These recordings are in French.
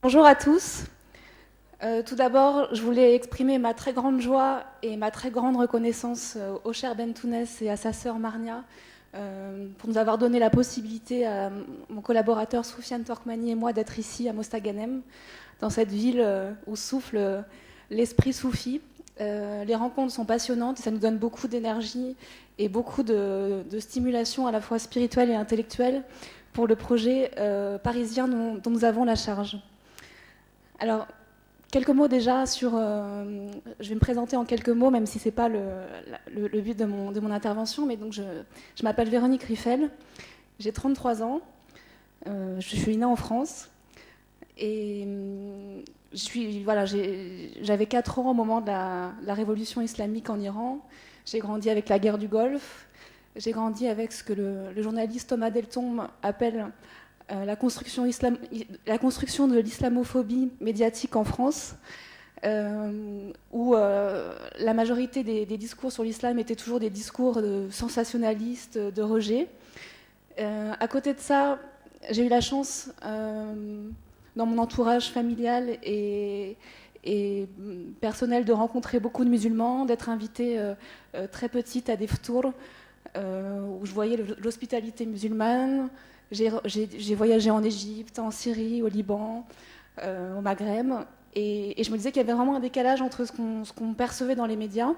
Bonjour à tous. Tout d'abord, je voulais exprimer ma très grande joie et ma très grande reconnaissance au cher Bentounès et à sa sœur Marnia pour nous avoir donné la possibilité à mon collaborateur Soufiane Torkmani et moi d'être ici à Mostaganem, dans cette ville où souffle l'esprit soufi. Les rencontres sont passionnantes et ça nous donne beaucoup d'énergie et beaucoup de stimulation à la fois spirituelle et intellectuelle pour le projet parisien dont nous avons la charge. Alors, quelques mots déjà sur... je vais me présenter en quelques mots, même si ce n'est pas le but de mon intervention, mais donc je m'appelle Véronique Riffel, j'ai 33 ans, je suis née en France, et j'avais 4 ans au moment de la révolution islamique en Iran. J'ai grandi avec la guerre du Golfe, j'ai grandi avec ce que le journaliste Thomas Deltombe appelle la construction de l'islamophobie médiatique en France, où la majorité des discours sur l'islam étaient toujours des discours sensationnalistes, de rejet. À côté de ça, j'ai eu la chance, dans mon entourage familial et personnel, de rencontrer beaucoup de musulmans, d'être invitée très petite à des ftours où je voyais l'hospitalité musulmane. J'ai voyagé en Égypte, en Syrie, au Liban, au Maghreb, et je me disais qu'il y avait vraiment un décalage entre ce qu'on percevait dans les médias,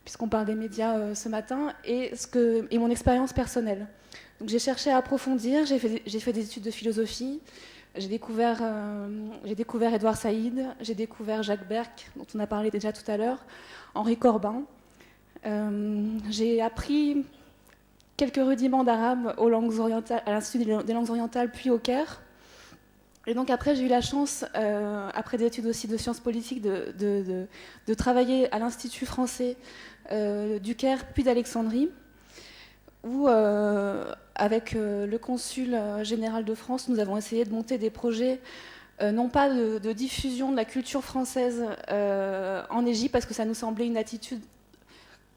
puisqu'on parle des médias ce matin, et mon expérience personnelle. Donc j'ai cherché à approfondir, j'ai fait des études de philosophie, j'ai découvert Édouard Saïd, j'ai découvert Jacques Berck, dont on a parlé déjà tout à l'heure, Henri Corbin. J'ai appris quelques rudiments d'arabe à l'Institut des langues orientales, puis au Caire. Et donc après, j'ai eu la chance, après des études aussi de sciences politiques, de travailler à l'Institut français du Caire, puis d'Alexandrie, où, avec le consul général de France, nous avons essayé de monter des projets, non pas de diffusion de la culture française en Égypte, parce que ça nous semblait une attitude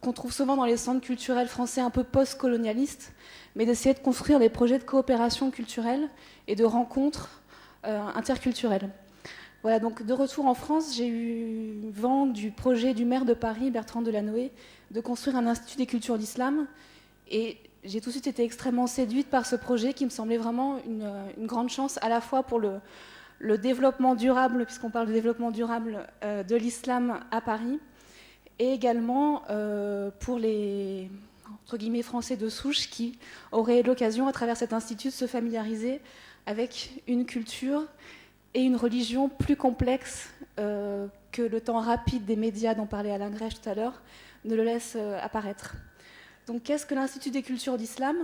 qu'on trouve souvent dans les centres culturels français un peu post-colonialistes, mais d'essayer de construire des projets de coopération culturelle et de rencontres interculturelles. Voilà, donc de retour en France, j'ai eu vent du projet du maire de Paris, Bertrand Delanoë, de construire un institut des cultures d'islam, et j'ai tout de suite été extrêmement séduite par ce projet qui me semblait vraiment une grande chance, à la fois pour le développement durable, puisqu'on parle de développement durable de l'islam à Paris, et également pour les entre guillemets Français de souche qui auraient l'occasion, à travers cet institut, de se familiariser avec une culture et une religion plus complexes que le temps rapide des médias dont parlait Alain Grèche tout à l'heure ne le laisse apparaître. Donc qu'est-ce que l'Institut des cultures d'islam ?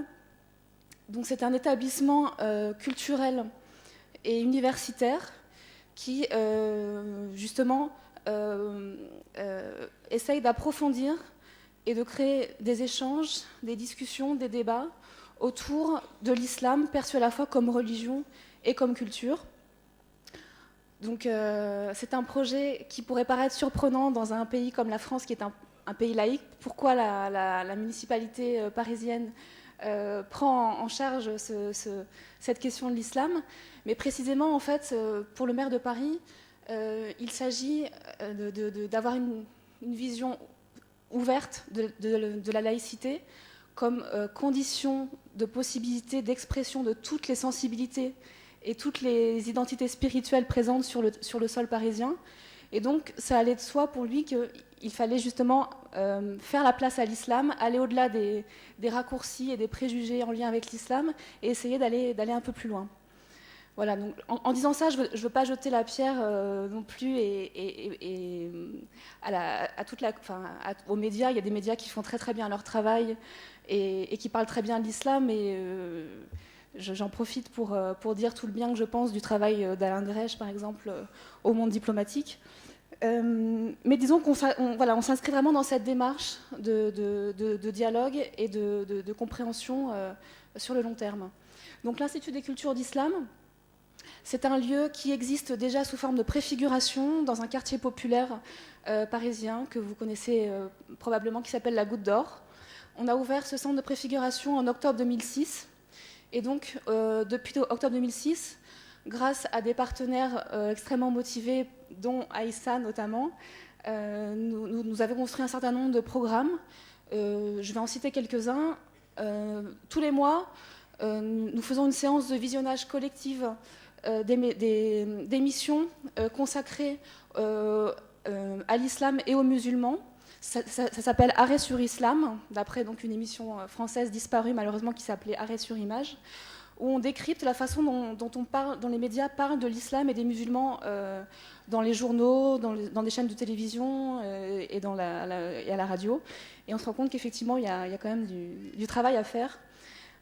Donc c'est un établissement culturel et universitaire qui justement essaye d'approfondir et de créer des échanges, des discussions, des débats autour de l'islam perçu à la fois comme religion et comme culture. Donc c'est un projet qui pourrait paraître surprenant dans un pays comme la France, qui est un pays laïque. Pourquoi la municipalité parisienne prend en charge cette question de l'islam? Mais précisément, en fait, pour le maire de Paris, il s'agit d'avoir une vision ouverte de la laïcité comme condition de possibilité d'expression de toutes les sensibilités et toutes les identités spirituelles présentes sur le sol parisien. Et donc, ça allait de soi pour lui qu'il fallait justement faire la place à l'islam, aller au-delà des raccourcis et des préjugés en lien avec l'islam, et essayer d'aller un peu plus loin. Voilà, donc en disant ça, je veux pas jeter la pierre non plus aux médias. Il y a des médias qui font très très bien leur travail et qui parlent très bien de l'islam, et j'en profite pour dire tout le bien que je pense du travail d'Alain Grèche, par exemple, au monde diplomatique. Mais disons qu'on s'inscrit vraiment dans cette démarche de dialogue et de compréhension sur le long terme. Donc l'Institut des cultures d'islam, c'est un lieu qui existe déjà sous forme de préfiguration dans un quartier populaire parisien que vous connaissez probablement, qui s'appelle la Goutte d'Or. On a ouvert ce centre de préfiguration en octobre 2006. Et donc, depuis octobre 2006, grâce à des partenaires extrêmement motivés, dont Aïssa notamment, nous avons construit un certain nombre de programmes. Je vais en citer quelques-uns. Tous les mois, nous faisons une séance de visionnage collective d'émissions consacrées à l'islam et aux musulmans. Ça s'appelle Arrêt sur Islam, d'après donc une émission française disparue malheureusement qui s'appelait Arrêt sur Image, où on décrypte la façon dont les médias parlent de l'islam et des musulmans dans les journaux, dans des chaînes de télévision et à la radio. Et on se rend compte qu'effectivement, il y a quand même du travail à faire.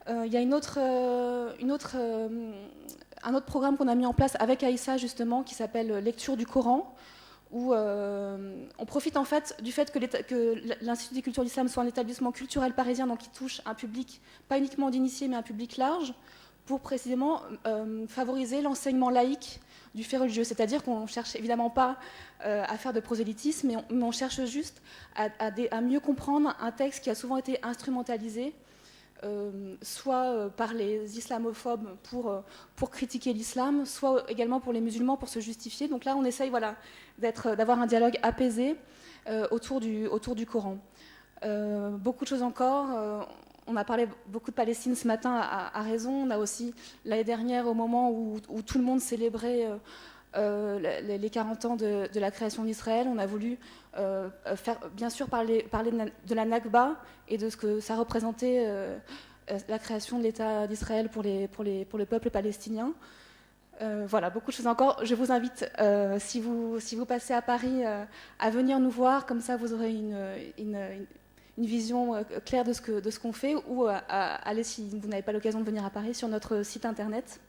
Il y a un autre programme qu'on a mis en place avec Aïssa, justement, qui s'appelle Lecture du Coran, où on profite en fait du fait que l'Institut des cultures d'islam soit un établissement culturel parisien, donc qui touche un public, pas uniquement d'initiés, mais un public large, pour précisément favoriser l'enseignement laïque du fait religieux. C'est-à-dire qu'on ne cherche évidemment pas à faire de prosélytisme, mais on cherche juste à mieux comprendre un texte qui a souvent été instrumentalisé, soit par les islamophobes pour critiquer l'islam, soit également pour les musulmans pour se justifier. Donc là, on essaye d'avoir un dialogue apaisé autour du Coran. Beaucoup de choses encore. On a parlé beaucoup de Palestine ce matin, à raison. On a aussi, l'année dernière, au moment où tout le monde célébrait les 40 ans de la création d'Israël, on a voulu bien sûr parler de la Nakba et de ce que ça représentait la création de l'État d'Israël pour le peuple palestinien. Voilà, beaucoup de choses encore. Je vous invite, si vous passez à Paris, à venir nous voir. Comme ça, vous aurez une vision claire de ce qu'on fait, ou à aller, si vous n'avez pas l'occasion de venir à Paris, sur notre site internet.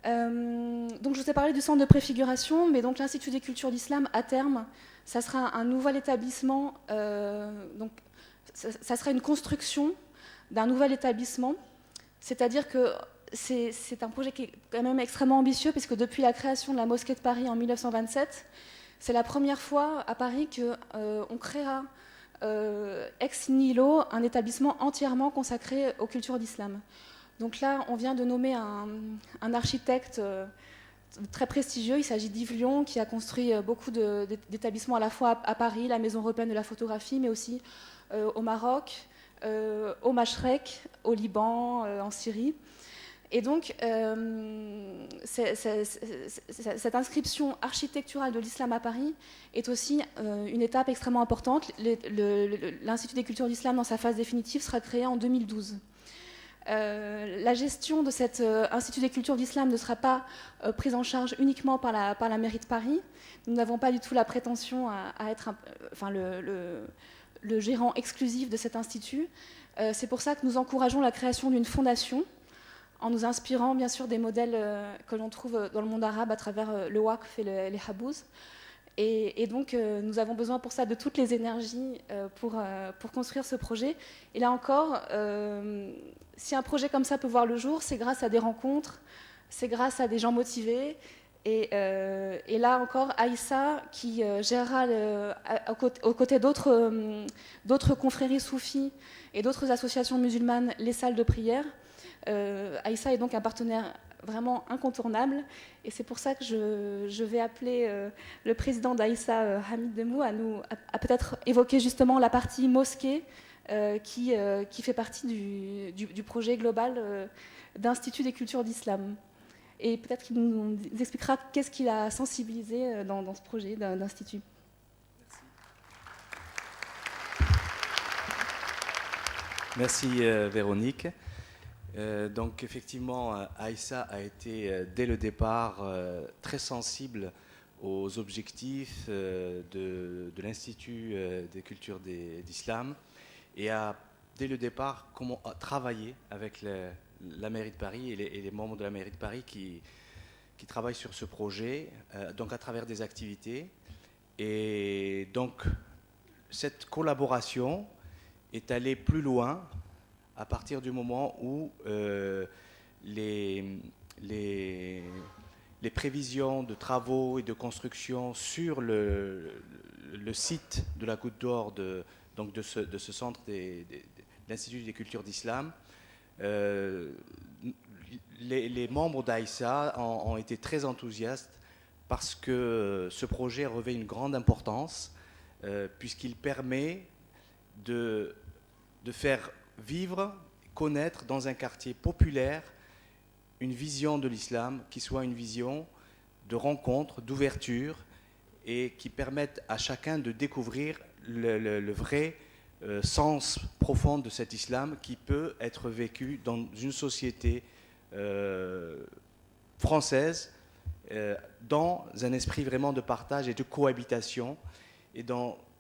Donc je vous ai parlé du centre de préfiguration, mais donc l'Institut des cultures d'islam, à terme, ça sera un nouvel établissement, donc ça sera une construction d'un nouvel établissement, c'est-à-dire que c'est un projet qui est quand même extrêmement ambitieux, puisque depuis la création de la mosquée de Paris en 1927, c'est la première fois à Paris qu'on créera ex nihilo un établissement entièrement consacré aux cultures d'islam. Donc là, on vient de nommer un architecte très prestigieux. Il s'agit d'Yves Lion, qui a construit beaucoup d'établissements à la fois à Paris, la Maison européenne de la photographie, mais aussi au Maroc, au Machrek, au Liban, en Syrie. Et donc, cette inscription architecturale de l'islam à Paris est aussi une étape extrêmement importante. L'Institut des cultures d'islam, dans sa phase définitive, sera créé en 2012. La gestion de cet Institut des cultures d'islam ne sera pas prise en charge uniquement par la mairie de Paris. Nous n'avons pas du tout la prétention à être le gérant exclusif de cet institut. C'est pour ça que nous encourageons la création d'une fondation, en nous inspirant bien sûr des modèles que l'on trouve dans le monde arabe à travers le Waqf et les Habous. Et donc, nous avons besoin pour ça de toutes les énergies pour construire ce projet. Et là encore, si un projet comme ça peut voir le jour, c'est grâce à des rencontres, c'est grâce à des gens motivés. Et là encore, Aïssa, qui gérera aux côtés d'autres confréries soufis et d'autres associations musulmanes les salles de prière. Aïssa est donc un partenaire vraiment incontournable, et c'est pour ça que je vais appeler le président d'Aïssa, Hamid Demou, à peut-être évoquer justement la partie mosquée qui fait partie du projet global d'Institut des cultures d'islam. Et peut-être qu'il nous expliquera qu'est-ce qu'il a sensibilisé dans ce projet d'institut. Merci Véronique. Donc effectivement, Aïssa a été dès le départ très sensible aux objectifs de l'Institut des cultures d'islam, et a dès le départ travaillé avec la mairie de Paris et les membres de la mairie de Paris qui travaillent sur ce projet, donc à travers des activités. Et donc cette collaboration est allée plus loin à partir du moment où les prévisions de travaux et de construction sur le site de la Goutte d'Or, donc de ce centre de l'Institut des cultures d'islam, les membres d'Aïssa ont été très enthousiastes parce que ce projet revêt une grande importance puisqu'il permet de faire vivre, connaître dans un quartier populaire une vision de l'islam qui soit une vision de rencontre, d'ouverture et qui permette à chacun de découvrir le vrai sens profond de cet islam qui peut être vécu dans une société française dans un esprit vraiment de partage et de cohabitation et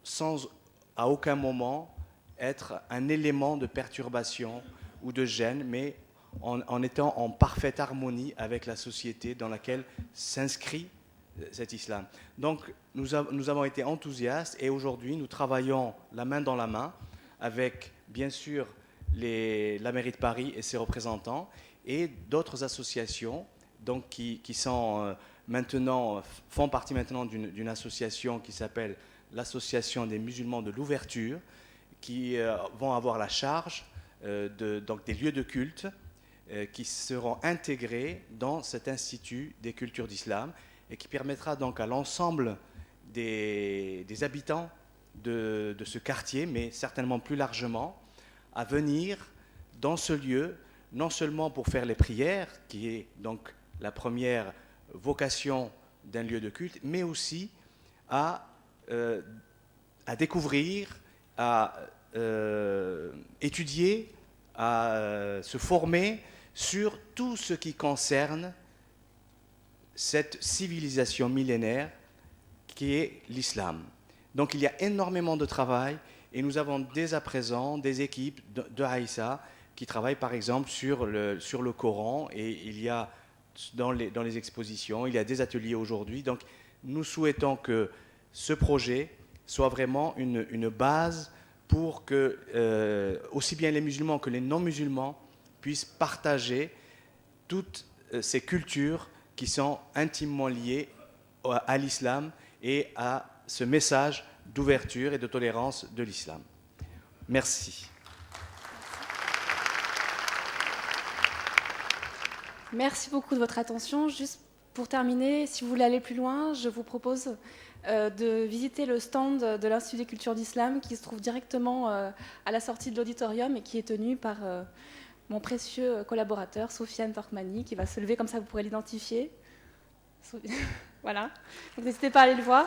sans à aucun moment être un élément de perturbation ou de gêne, mais en étant en parfaite harmonie avec la société dans laquelle s'inscrit cet islam. Donc nous avons été enthousiastes et aujourd'hui nous travaillons la main dans la main avec bien sûr la mairie de Paris et ses représentants et d'autres associations donc, qui font partie maintenant d'une association qui s'appelle l'Association des musulmans de l'ouverture, qui vont avoir la charge donc des lieux de culte qui seront intégrés dans cet institut des cultures d'islam et qui permettra donc à l'ensemble des habitants de ce quartier, mais certainement plus largement, à venir dans ce lieu, non seulement pour faire les prières, qui est donc la première vocation d'un lieu de culte, mais aussi à découvrir, à étudier, à se former sur tout ce qui concerne cette civilisation millénaire qui est l'islam. Donc il y a énormément de travail et nous avons dès à présent des équipes de Aïssa qui travaillent par exemple sur le Coran et il y a dans les expositions, il y a des ateliers aujourd'hui. Donc nous souhaitons que ce projet soit vraiment une base pour que aussi bien les musulmans que les non-musulmans puissent partager toutes ces cultures qui sont intimement liées à l'islam et à ce message d'ouverture et de tolérance de l'islam. Merci. Merci beaucoup de votre attention. Juste pour terminer, si vous voulez aller plus loin, je vous propose de visiter le stand de l'Institut des cultures d'islam qui se trouve directement à la sortie de l'auditorium et qui est tenu par mon précieux collaborateur, Sofiane Torkmani, qui va se lever, comme ça vous pourrez l'identifier. Voilà, donc n'hésitez pas à aller le voir.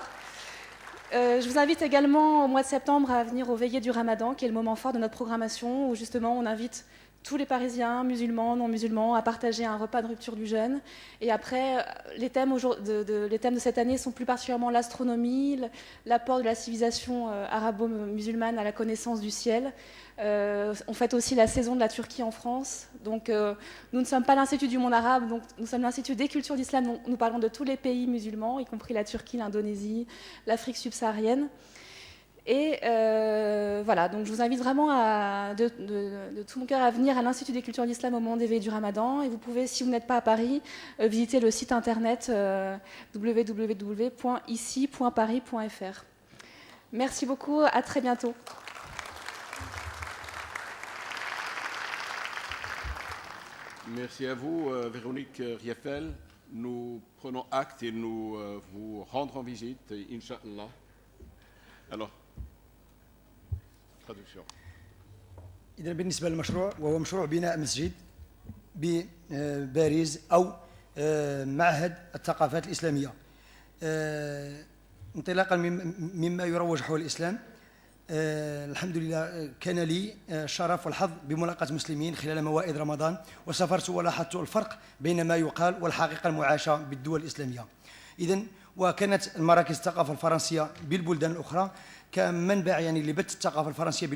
Je vous invite également au mois de septembre à venir au Veillées du Ramadan, qui est le moment fort de notre programmation, où justement on invite tous les Parisiens, musulmans, non-musulmans, à partager un repas de rupture du jeûne. Et après, les thèmes de cette année sont plus particulièrement l'astronomie, l'apport de la civilisation arabo-musulmane à la connaissance du ciel. On fête aussi la saison de la Turquie en France. Donc, nous ne sommes pas l'Institut du monde arabe, donc nous sommes l'Institut des cultures d'islam. Donc, nous parlons de tous les pays musulmans, y compris la Turquie, l'Indonésie, l'Afrique subsaharienne. Et voilà, donc je vous invite vraiment de tout mon cœur à venir à l'Institut des cultures d'islam au moment des veillées du Ramadan. Et vous pouvez, si vous n'êtes pas à Paris, visiter le site internet www.ici.paris.fr. Merci beaucoup, à très bientôt. Merci à vous, Véronique Rieffel. Nous prenons acte et nous vous rendrons visite, Inch'Allah. Alors, traduction. إذا بالنسبة للمشروع وهو مشروع بناء مسجد بباريس أو معهد الثقافات الإسلامية انطلاقا مما يروج حول الإسلام. الحمد لله كان لي الشرف والحظ بملاقاة مسلمين خلال موائد رمضان وسافرت ولاحظت الفرق بين ما يقال والحقيقة المعاشة بالدول الإسلامية. إذن وكانت المراكز الثقافة الفرنسية بالبلدان الأخرى كمنبع يعني لبث الثقافة الفرنسية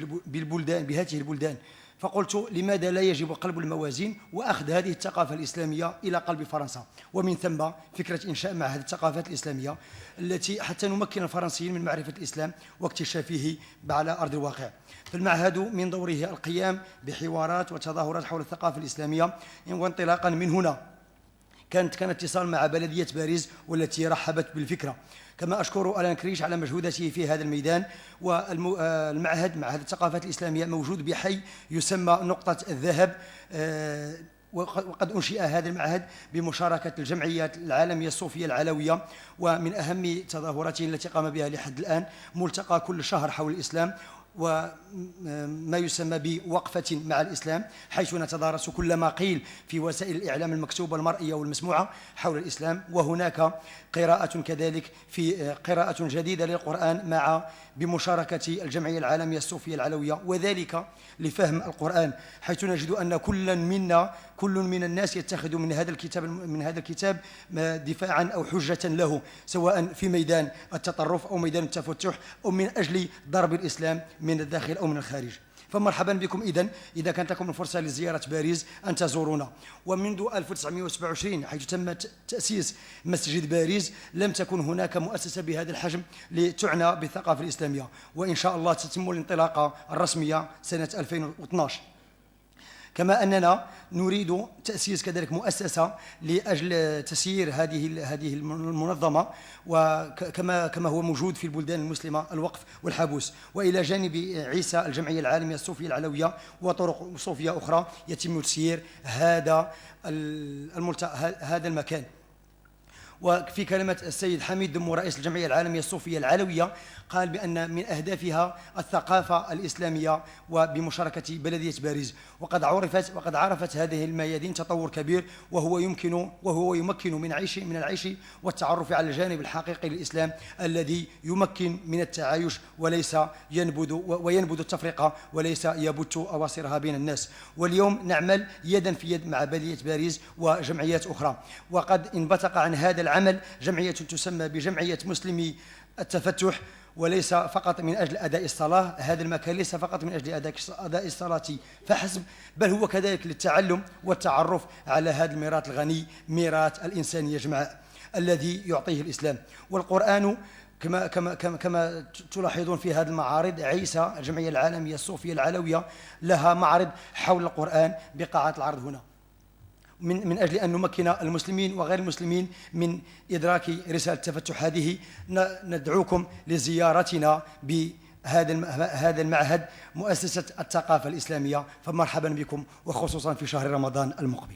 بهذه البلدان. فقلت لماذا لا يجب قلب الموازين وأخذ هذه الثقافة الإسلامية إلى قلب فرنسا، ومن ثم فكرة إنشاء معهد الثقافات الإسلامية التي حتى نمكن الفرنسيين من معرفة الإسلام واكتشافه على أرض الواقع. فالمعهد من دوره القيام بحوارات وتظاهرات حول الثقافة الإسلامية، وانطلاقا من هنا كان اتصال مع بلدية باريس والتي رحبت بالفكرة. كما أشكر ألان كريش على مجهوداته في هذا الميدان. والمعهد معهد الثقافات الإسلامية موجود بحي يسمى نقطة الذهب، وقد أنشئ هذا المعهد بمشاركة الجمعيات العالمية الصوفية العلوية، ومن أهم تظاهراته التي قام بها لحد الآن ملتقى كل شهر حول الإسلام وما يسمى بوقفة مع الإسلام، حيث نتدارس كل ما قيل في وسائل الإعلام المكتوبة المرئية والمسموعة حول الإسلام. وهناك قراءة كذلك في قراءة جديدة للقرآن بمشاركة الجمعية العالمية الصوفية العلوية، وذلك لفهم القرآن، حيث نجد أن كل من الناس يتخذ من هذا الكتاب دفاعا أو حجة له، سواء في ميدان التطرف أو ميدان التفتح أو من أجل ضرب الإسلام من الداخل أو من الخارج. فمرحبا بكم إذا كانت لكم الفرصة لزيارة باريس أن تزورونا. ومنذ 1927 حيث تم تأسيس مسجد باريس لم تكن هناك مؤسسة بهذا الحجم لتعنى بالثقافة الإسلامية، وإن شاء الله تتم الانطلاقة الرسمية سنة 2012. كما أننا نريد تأسيس كذلك مؤسسة لأجل تسيير هذه المنظمة، وكما هو موجود في البلدان المسلمة الوقف والحابوس. وإلى جانب عيسى الجمعية العالمية الصوفية العلوية وطرق صوفية أخرى يتم تسيير هذا المكان. وفي كلمة السيد حميد دمو رئيس الجمعية العالمية الصوفية العلوية قال بأن من أهدافها الثقافة الإسلامية وبمشاركة بلدية باريس، وقد عرفت هذه الميادين تطور كبير، وهو يمكن من العيش والتعرف على الجانب الحقيقي للإسلام الذي يمكن من التعايش وليس ينبذ التفرقة وليس يبث أواصرها بين الناس. واليوم نعمل يدا في يد مع بلدية باريس وجمعيات أخرى، وقد انبثق عن هذا العمل جمعية تسمى بجمعية مسلمي التفتح، وليس فقط من أجل أداء الصلاة. هذا المكان ليس فقط من أجل أداء الصلاة فحسب، بل هو كذلك للتعلم والتعرف على هذا الميراث الغني، ميراث الإنسان يجمع الذي يعطيه الإسلام. والقرآن كما تلاحظون في هذه المعارض، عيسى الجمعية العالمية الصوفية العلوية لها معرض حول القرآن بقاعة العرض هنا، من أجل أن نمكن المسلمين وغير المسلمين من إدراك رسالة التفتح هذه. ندعوكم لزيارتنا بهذا المعهد مؤسسة الثقافة الإسلامية، فمرحبا بكم، وخصوصا في شهر رمضان المقبل.